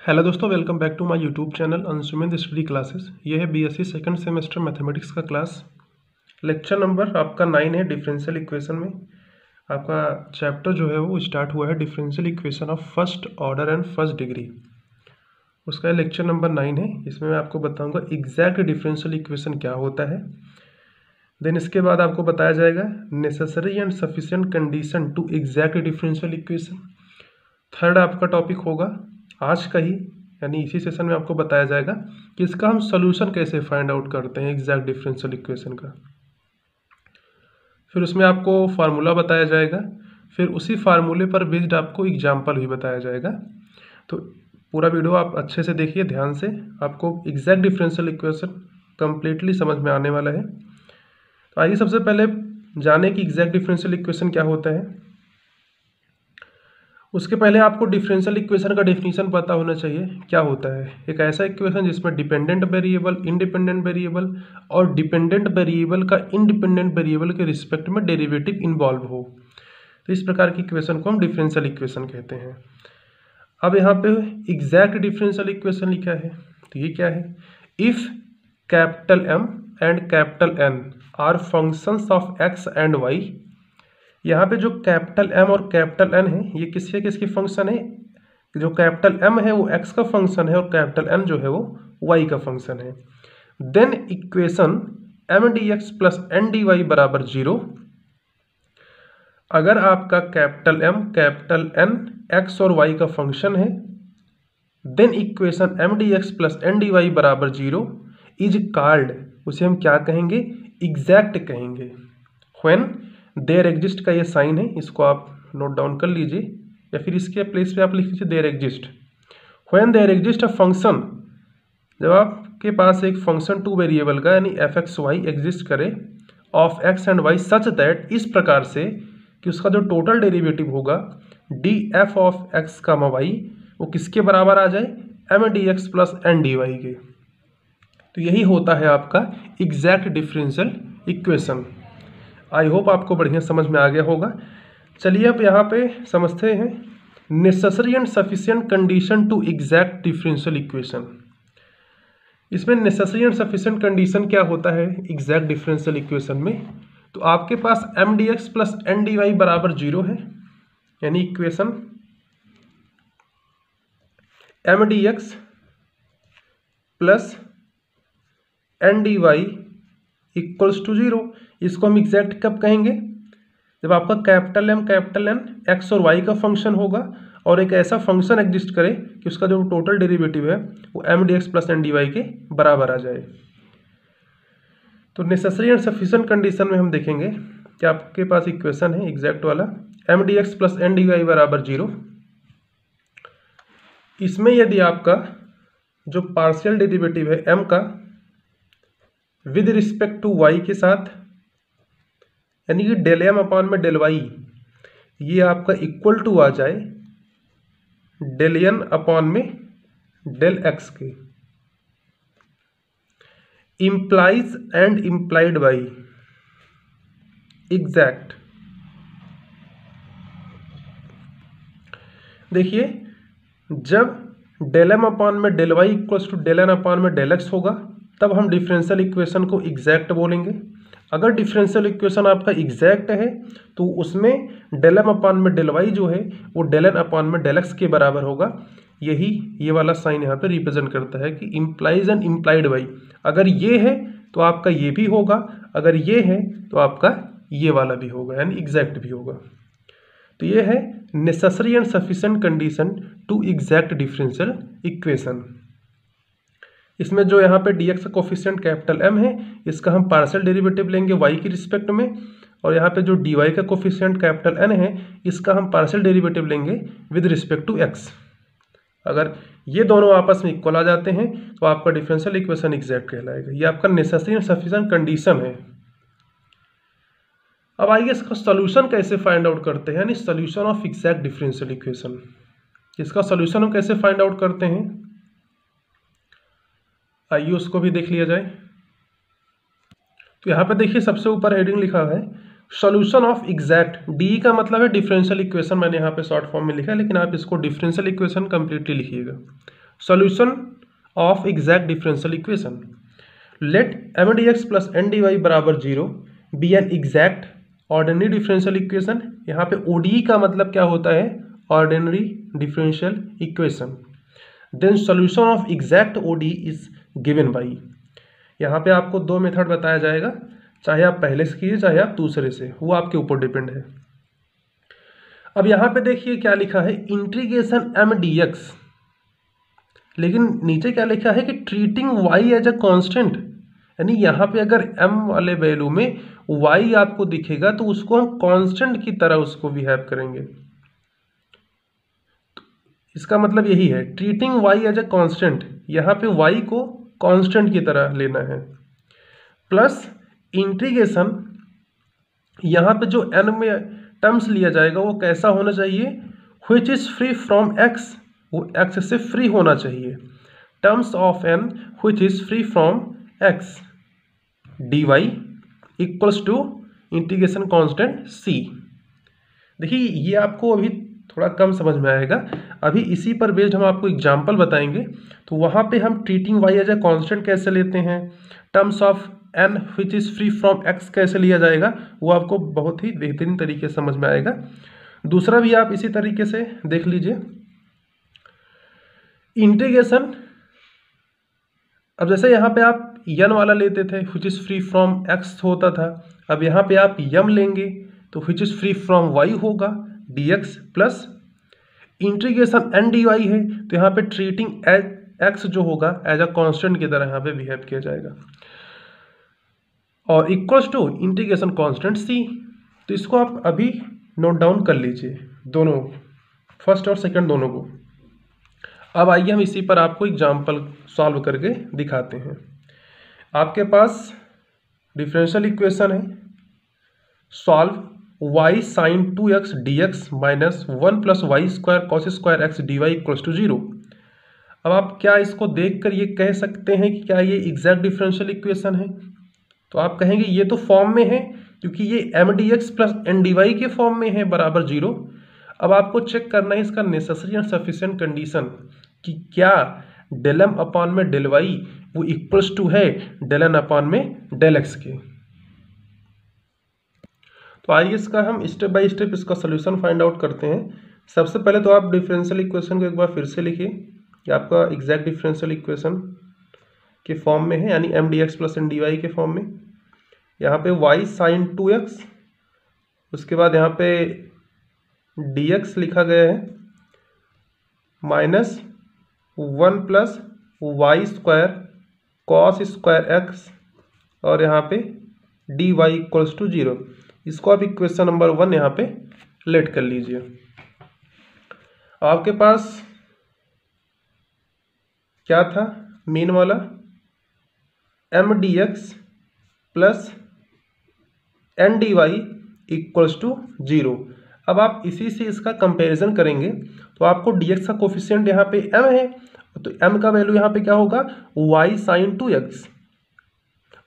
Hello दोस्तों, welcome back to my YouTube channel Anshuman study classes. ये है बीएससी सेकंड सेमेस्टर मैथमेटिक्स का class. Lecture number आपका 9 है डिफरेंशियल इक्वेशन में। आपका चैप्टर जो है वो स्टार्ट हुआ है differential equation of first order and first degree. उसका लेक्चर नंबर 9 है। इसमें मैं आपको बताऊंगा एग्जैक्ट डिफरेंशियल इक्वेशन क्या होता है। देन इसके बाद आपको बताया जाएगा necessary and sufficient condition to exact differential equation. Third आपका टॉपिक होगा आज का ही, यानी इसी सेशन में आपको बताया जाएगा कि इसका हम सोल्यूशन कैसे फाइंड आउट करते हैं एग्जैक्ट डिफरेंशियल इक्वेशन का। फिर उसमें आपको फार्मूला बताया जाएगा, फिर उसी फार्मूले पर बेस्ड आपको एग्जाम्पल भी बताया जाएगा। तो पूरा वीडियो आप अच्छे से देखिए ध्यान से, आपको एग्जैक्ट डिफरेंशियल इक्वेशन कंप्लीटली समझ में आने वाला है। तो आइए सबसे पहले जाने कि एग्जैक्ट डिफरेंशियल इक्वेशन क्या होता है। उसके पहले आपको डिफरेंशियल इक्वेशन का डेफिनेशन पता होना चाहिए। क्या होता है? एक ऐसा इक्वेशन जिसमें डिपेंडेंट वेरिएबल, इंडिपेंडेंट वेरिएबल और डिपेंडेंट वेरिएबल का इंडिपेंडेंट वेरिएबल के रिस्पेक्ट में डेरिवेटिव इन्वॉल्व हो। तो इस प्रकार की इक्वेशन को हम डिफरेंशियल इक्वेशन कहते हैं। अब यहाँ पे एग्जैक्ट डिफरेंशियल इक्वेशन लिखा है, तो ये क्या है? If capital M and capital N are functions of x and y. यहाँ पे जो कैपिटल एम और कैपिटल एन है ये किसके फंक्शन है? जो कैपिटल एम है वो एक्स का फंक्शन है और कैपिटल एन जो है वो वाई का फंक्शन है। Then equation M D x plus N D Y बराबर 0। अगर आपका capital M capital N x और वाई का फंक्शन है, then equation M D x plus N D Y बराबर 0 इज कॉल्ड, उसे हम क्या कहेंगे? एग्जैक्ट कहेंगे। व्हेन देयर एग्जिस्ट का ये साइन है, इसको आप नोट डाउन कर लीजिए या फिर इसके प्लेस पे आप लिख लीजिए there exist. When there exist a function, जब आपके पास एक फंक्शन टू वेरिएबल का यानी एफ एक्स वाई एग्जिस्ट करे of x and y such that, इस प्रकार से कि उसका जो टोटल डेरिवेटिव होगा डी एफ ऑफ एक्स का वाई वो किसके बराबर आ जाए? M D x plus N D Y के। तो यही होता है आपका exact differential equation. I hope आपको बढ़िया समझ में आ गया होगा। चलिए अब यहाँ पे समझते हैं necessary and sufficient condition to exact differential equation. इसमें नेसेसरी एंड सफिशिएंट कंडीशन क्या होता है एग्जैक्ट डिफरेंशियल इक्वेशन में? तो आपके पास M D x plus N D Y बराबर 0 है, यानी equation M D x plus N D Y equals to 0। इसको हम एग्जैक्ट कब कहेंगे? जब आपका capital M capital N x और वाई का फंक्शन होगा और एक ऐसा फंक्शन एग्जिस्ट करे कि उसका जो टोटल डेरिवेटिव है वो M D x plus N D Y के बराबर आ जाए। तो नेसेसरी एंड सफिशिएंट कंडीशन में हम देखेंगे कि आपके पास इक्वेशन है एग्जैक्ट वाला M D x plus N D Y बराबर 0। इसमें यदि आपका जो पार्शियल डेरिवेटिव है एम का विद रिस्पेक्ट टू वाई के साथ, यानी कि डेल एम अपॉन में डेल वाई, ये आपका इक्वल टू आ जाए डेल एन अपॉन में डेल एक्स के, implies and implied by exact. देखिए जब डेल एम अपॉन में del y equals to del N upon में डेल एक्स होगा तब हम डिफरेंशियल इक्वेशन को एग्जैक्ट बोलेंगे। अगर डिफरेंशियल इक्वेशन आपका एग्जैक्ट है तो उसमें डेल एम अपॉन में डेल वाई जो है वो डेल एन अपॉन में डेल एक्स के बराबर होगा। यही ये वाला साइन यहाँ पे रिप्रेजेंट करता है कि इम्प्लाइज एंड इम्प्लाइड बाई। अगर ये है तो आपका ये भी होगा, अगर ये है तो आपका ये वाला भी होगा, यानी एग्जैक्ट भी होगा। तो ये है necessary and sufficient condition to exact differential equation. इसमें जो यहाँ पे डी एक्स का कोफिशिएंट कैपिटल एम है इसका हम पार्शियल डेरिवेटिव लेंगे वाई की रिस्पेक्ट में, और यहाँ पे जो डी वाई का कोफिशिएंट कैपिटल एन है इसका हम पार्शियल डेरिवेटिव लेंगे विद रिस्पेक्ट टू एक्स। अगर ये दोनों आपस में इक्वल आ जाते हैं तो आपका डिफरेंशियल इक्वेशन एग्जैक्ट कहलाएगा। ये आपका नेसेसरी एंड सफिशिएंट कंडीशन है। अब आइए इसका सोल्यूशन कैसे फाइंड आउट करते हैं, यानी solution of exact differential equation. इसका सोल्यूशन हम कैसे फाइंड आउट करते हैं, आइए उसको भी देख लिया जाए। तो यहाँ पे देखिए सबसे ऊपर हेडिंग लिखा है सॉल्यूशन ऑफ एग्जैक्ट। डी का मतलब है डिफरेंशियल इक्वेशन, मैंने यहाँ पे शॉर्ट फॉर्म में लिखा है लेकिन आप इसको डिफरेंशियल इक्वेशन कंप्लीटली लिखिएगा। Solution of exact differential equation. Let M D x plus N D Y बराबर 0 be an exact ordinary differential equation. यहाँ पे ODE का मतलब क्या होता है? Ordinary differential equation. Then solution of exact ODE is given by. यहाँ पे आपको दो मेथड बताया जाएगा, चाहे आप पहले से कीजिए चाहे आप दूसरे से, वो आपके ऊपर डिपेंड है। अब यहाँ पे देखिए क्या लिखा है, इंटीग्रेशन एम डी एक्स, लेकिन नीचे क्या लिखा है कि treating y as a constant, यानी यहाँ पे अगर m वाले वैल्यू में y आपको दिखेगा तो उसको हम कांस्टेंट की तरह उसको बिहेव करेंगे। तो इसका मतलब यही है, treating y as a constant, यहाँ पे y को कांस्टेंट की तरह लेना है। प्लस इंटीग्रेशन, यहाँ पे जो n में टर्म्स लिया जाएगा वो कैसा होना चाहिए? Which is free from x, वो x से फ्री होना चाहिए। Terms of n which is free from x dy equals to integration constant c। देखिए ये आपको अभी थोड़ा कम समझ में आएगा, अभी इसी पर बेस्ड हम आपको एग्जांपल बताएंगे। तो वहाँ पे हम treating y as a constant कैसे लेते हैं, terms of n which is free from x कैसे लिया जाएगा, वो आपको बहुत ही बेहतरीन तरीके से समझ में आएगा। दूसरा भी आप इसी तरीके से देख लीजिए, इंटीग्रेशन। अब जैसे यहाँ पे आप n वाला लेते थे which is free from x होता था, अब यहाँ पे आप m लेंगे तो which is free from y होगा dx, plus integration n dy है तो यहाँ पे ट्रीटिंग x जो होगा एज अ कांस्टेंट की तरह यहाँ पे बिहेव किया जाएगा, और equals to integration constant c। तो इसको आप अभी नोट डाउन कर लीजिए, दोनों फर्स्ट और सेकंड दोनों को। अब आइए हम इसी पर आपको एग्जांपल सॉल्व करके दिखाते हैं। आपके पास डिफरेंशियल इक्वेशन है, solve y sin 2x dx minus 1 plus Y square cos square X D Y equals to 0। अब आप क्या इसको देखकर ये कह सकते हैं कि क्या ये एग्जैक्ट डिफरेंशियल इक्वेशन है? तो आप कहेंगे ये तो फॉर्म में है, क्योंकि ये M D x plus N D Y के फॉर्म में है बराबर 0। अब आपको चेक करना है इसका नेसेसरी एंड सफिशिएंट कंडीशन कि क्या डेल एम अपॉन में डेल वाई वो इक्वल्स टू है डेल एन अपॉन में डेल एक्स के। तो आइए इसका हम स्टेप बाय स्टेप इसका सोल्यूशन फाइंड आउट करते हैं। सबसे पहले तो आप डिफरेंशियल इक्वेशन को एक बार फिर से लिखिए कि आपका एग्जैक्ट डिफरेंशियल इक्वेशन के फॉर्म में है, यानी M D x plus N D Y के फॉर्म में। यहाँ पे y साइन 2x, उसके बाद यहाँ पे dx लिखा गया है minus 1 plus Y square cos square X, और यहाँ पे dy इक्वल्स टू 0। इसको आप इक्वेशन नंबर 1 यहाँ पे लेट कर लीजिए। आपके पास क्या था मेन वाला, M D x plus N D Y equals to 0। अब आप इसी से इसका कंपैरिजन करेंगे तो आपको dx का कोफिशिएंट यहाँ पे m है, तो m का वैल्यू यहाँ पे क्या होगा y साइन 2x,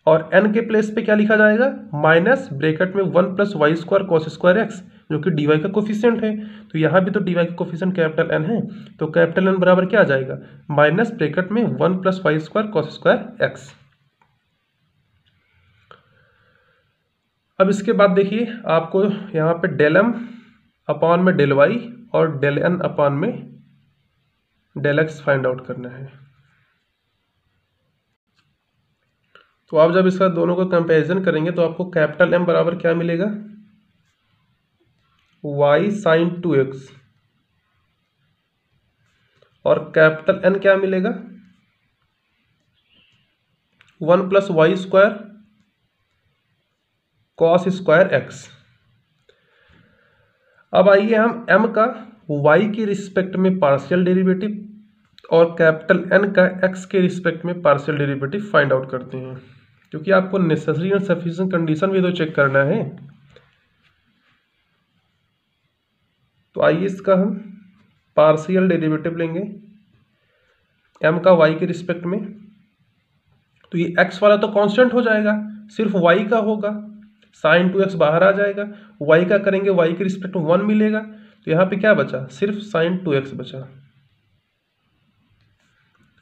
और n के प्लेस पे क्या लिखा जाएगा माइनस ब्रैकेट में 1 plus Y square cos square X, जो कि dy का कोफिशिएंट है। तो यहाँ भी तो dy का कोफिशिएंट कैपिटल n है, तो कैपिटल n बराबर क्या आ जाएगा माइनस ब्रैकेट में 1 plus Y square cos square X. अब इसके बाद देखिए आपको यहाँ पे डेल एम अपॉन में डेल वाई और डेल एन अपॉन में डेल एक्स फाइंड आउट करना है। तो आप जब इसका दोनों को कंपैरिजन करेंगे तो आपको कैपिटल एम बराबर क्या मिलेगा y साइन 2x, और कैपिटल एन क्या मिलेगा 1 plus Y square cos square X. अब आइए हम m का y की रिस्पेक्ट में पार्शियल डेरिवेटिव और कैपिटल N का x के रिस्पेक्ट में पार्शियल डेरिवेटिव फाइंड आउट करते हैं, क्योंकि आपको नेसेसरी एंड सफिशिएंट कंडीशन भी तो चेक करना है। तो आइए इसका हम पार्शियल डेरिवेटिव लेंगे m का y के रिस्पेक्ट में। तो ये x वाला तो कांस्टेंट हो जाएगा, सिर्फ y का होगा, साइन 2x बाहर आ जाएगा, y का करेंगे y के रिस्पेक्ट में 1 मिलेगा, तो यहाँ पे क्या बचा सिर्फ साइन 2x बचा।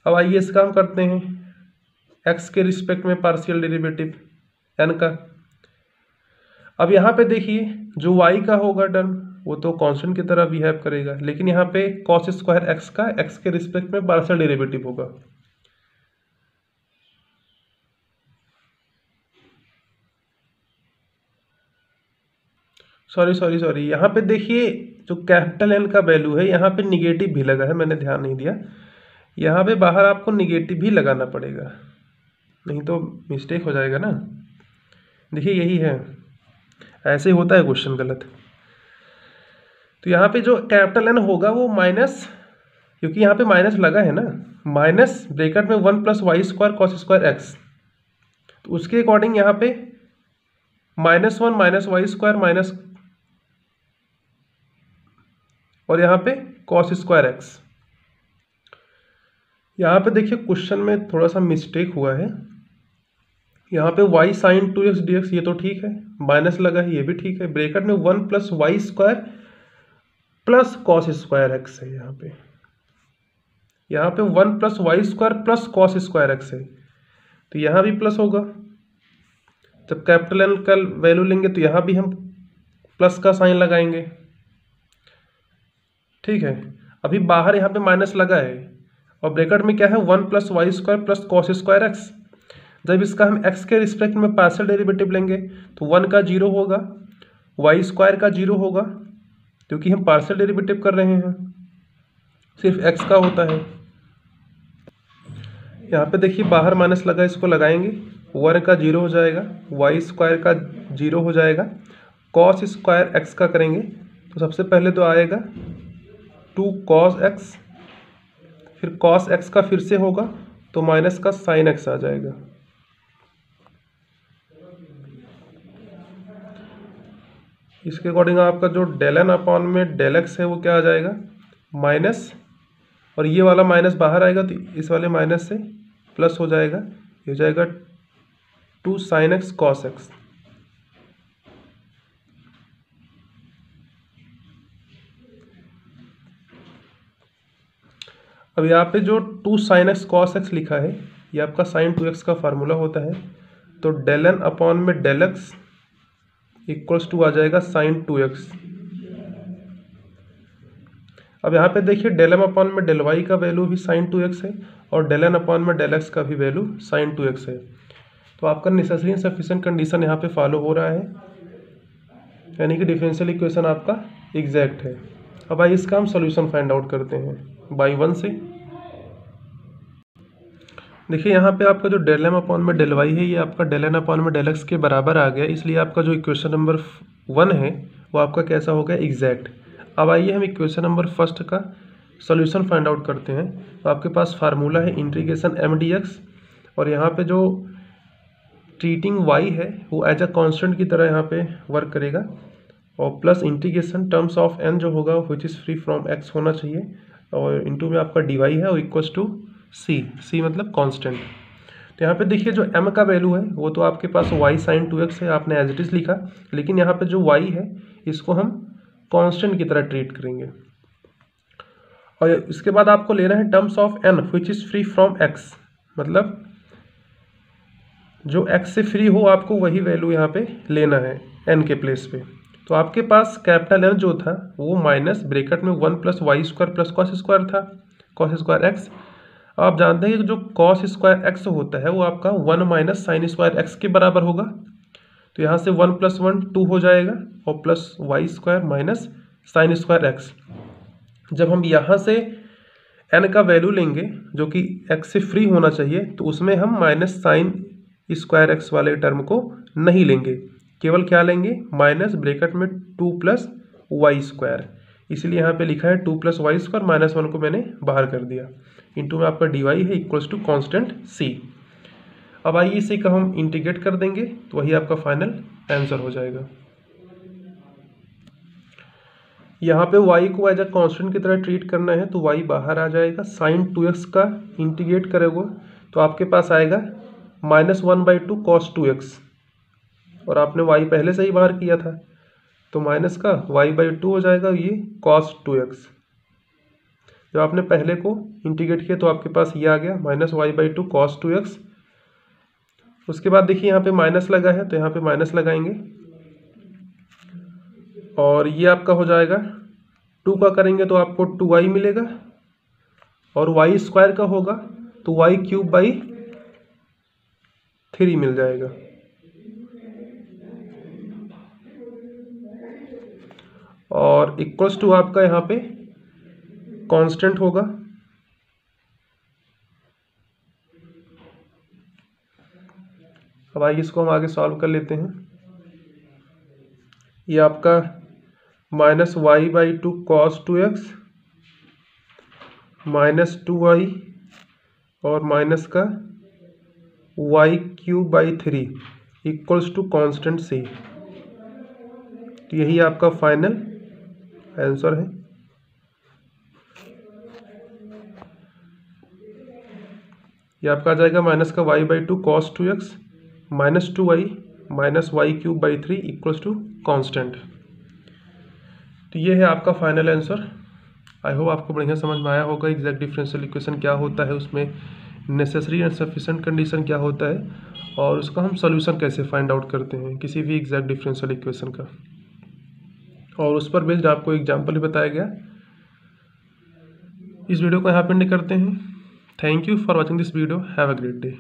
अब आइए इसका हम करते हैं x के रिस्पेक्ट में पार्शियल डेरिवेटिव n का। अब यहाँ पे देखिए जो y का होगा टर्म वो तो कांस्टेंट की तरह बिहेव करेगा, लेकिन यहाँ पे cos स्क्वायर x का x के रिस्पेक्ट में पार्शियल डेरिवेटिव होगा। सॉरी यहाँ पे देखिए जो कैपिटल N का वैल्यू है यहाँ पे निगेटिव भी लगा है, मैंने ध्यान नहीं दिया। यहाँ पे बाहर आपको निगेटिव भी लगाना पड़ेगा, नहीं तो मिस्टेक हो जाएगा ना। देखिए यही है, ऐसे होता है क्वेश्चन गलत। तो यहाँ पे जो कैपिटल N होगा वो माइनस, क्योंकि यहाँ पे माइनस लगा है ना, माइनस ब्रैकेट में 1 + y² cos स्क्वायर x, तो उसके अकॉर्डिंग यहाँ पे -1 - y² माइनस, और यहाँ पे cos स्क्वायर x। यहाँ पे देखिए क्वेश्चन में थोड़ा सा मिस्टेक हुआ है, यहाँ पे y sin 2x dx ये तो ठीक है, माइनस लगा है ये भी ठीक है, ब्रैकेट में 1 + y² plus cos square x है। यहाँ पे 1 + y² plus cos square x है, तो यहाँ भी प्लस होगा। जब कैपिटल N का वैल्यू लेंगे तो यहाँ भी हम प्लस का साइन लगाएंगे, ठीक है। अभी बाहर यहाँ पे माइनस लगा है और ब्रैकेट में क्या है 1 + y² plus cos square x। जब इसका हम x के रिस्पेक्ट में पार्शियल डेरिवेटिव लेंगे तो 1 का 0 होगा, y² का 0 होगा, क्योंकि हम पार्शियल डेरिवेटिव कर रहे हैं, सिर्फ x का होता है। यहाँ पे देखिए बाहर माइनस लगा, इसको लगाएंगे, 1 का 0 हो जाएगा, y² का 0 हो जाएगा, cos स्क्वायर x का करेंगे तो सबसे पहले तो आएगा 2 cos x, फिर cos x का फिर से होगा तो माइनस का sin x आ जाएगा। इसके अकॉर्डिंग आपका जो del n अपॉन में del x है वो क्या आ जाएगा, माइनस, और ये वाला माइनस बाहर आएगा तो इस वाले माइनस से प्लस हो जाएगा, ये हो जाएगा 2 sin x cos x। अब यहाँ पे जो 2 sin x cos x लिखा है ये आपका sin 2x का फार्मूला होता है, तो del n अपॉन में del x इक्वल्स टू आ जाएगा sin 2x। अब यहाँ पे देखिए del m अपॉन में del y का वैल्यू भी sin 2x है और del n अपॉन में del x का भी वैल्यू sin 2x है, तो आपका नेसेसरी एंड सफिशिएंट कंडीशन यहाँ पे फॉलो हो रहा है, यानी कि डिफरेंशियल इक्वेशन आपका एग्जैक्ट है। अब आइए इसका हम सॉल्यूशन फाइंड आउट करते हैं बाई 1 से। देखिए यहाँ पे आपका जो del m अपॉन में del y है ये आपका del n अपॉन में del x के बराबर आ गया, इसलिए आपका जो इक्वेशन नंबर 1 है वो आपका कैसा हो गया, एग्जैक्ट। अब आइए हम इक्वेशन नंबर फर्स्ट का सॉल्यूशन फाइंड आउट करते हैं। तो आपके पास फार्मूला है इंटीग्रेशन m dx, और यहाँ पे जो ट्रीटिंग y है वो एज अ कांस्टेंट की तरह यहाँ पे वर्क करेगा, और plus integration terms of n जो होगा which is free from x होना चाहिए, और इनटू में आपका dy है और इक्वल्स टू c मतलब कांस्टेंट। तो यहाँ पे देखिए जो m का वैल्यू है वो तो आपके पास y sin 2x है, आपने एज इट इज़ लिखा, लेकिन यहाँ पे जो y है इसको हम कांस्टेंट की तरह ट्रीट करेंगे। और इसके बाद आपको लेना है terms of n which is free from x, मतलब जो x से फ्री हो आपको वही वैल्यू यहाँ पे लेना है n के प्लेस पे। तो आपके पास कैपिटल N जो था वो माइनस ब्रैकेट में 1 + y² प्लस cos स्क्वायर था, cos स्क्वायर x। आप जानते हैं कि जो cos स्क्वायर x होता है वो आपका 1 - sin स्क्वायर x के बराबर होगा, तो यहाँ से 1 + 1 2 हो जाएगा, और plus y² minus sin square x। जब हम यहाँ से n का वैल्यू लेंगे जो कि x से फ्री होना चाहिए, तो उसमें हम माइनस sin स्क्वायर x वाले टर्म को नहीं लेंगे, केवल क्या लेंगे, माइनस ब्रैकेट में 2 + y²। इसलिए यहाँ पे लिखा है 2 + y², -1 को मैंने बाहर कर दिया, इंटू में आपका dy है इक्वल्स टू कांस्टेंट c। अब आइए इसी का हम इंटीग्रेट कर देंगे तो वही आपका फाइनल आंसर हो जाएगा। यहाँ पे y को एज अ कांस्टेंट की तरह ट्रीट करना है तो y बाहर आ जाएगा, sin 2x का इंटीग्रेट करेगा तो आपके पास आएगा -1/2 cos 2x, और आपने y पहले से ही बाहर किया था तो माइनस का y/2 हो जाएगा, ये cos 2x। जब आपने पहले को इंटीग्रेट किया तो आपके पास ये आ गया -y/2 cos 2x। उसके बाद देखिए यहाँ पे माइनस लगा है तो यहाँ पे माइनस लगाएंगे और ये आपका हो जाएगा 2 का करेंगे तो आपको 2y मिलेगा और y² का होगा तो y³/3 मिल जाएगा। और इक्वल्स टू आपका यहाँ पे कांस्टेंट होगा, अब आइए इसको हम आगे सॉल्व कर लेते हैं। ये आपका -y/2 cos 2x -2y और माइनस का y³/3 equals to constant c। तो यही आपका फाइनल आंसर है। ये आपका आ जाएगा माइनस का y/2 cos 2x -2y -y³/3 equals to constant. तो ये है आपका फाइनल आंसर। आई होप आपको बढ़िया समझ में आया होगा एग्जैक्ट डिफरेंशियल इक्वेशन क्या होता है, उसमें नेसेसरी एंड सफिशिएंट कंडीशन क्या होता है और उसका हम सॉल्यूशन कैसे फाइंड आउट करते हैं किसी भी एग्जैक्ट डिफरेंशियल इक्वेशन का, और उस पर बेस्ड आपको एग्जाम्पल भी बताया गया। इस वीडियो को यहाँ पे एंड करते हैं। Thank you for watching this video. Have a great day.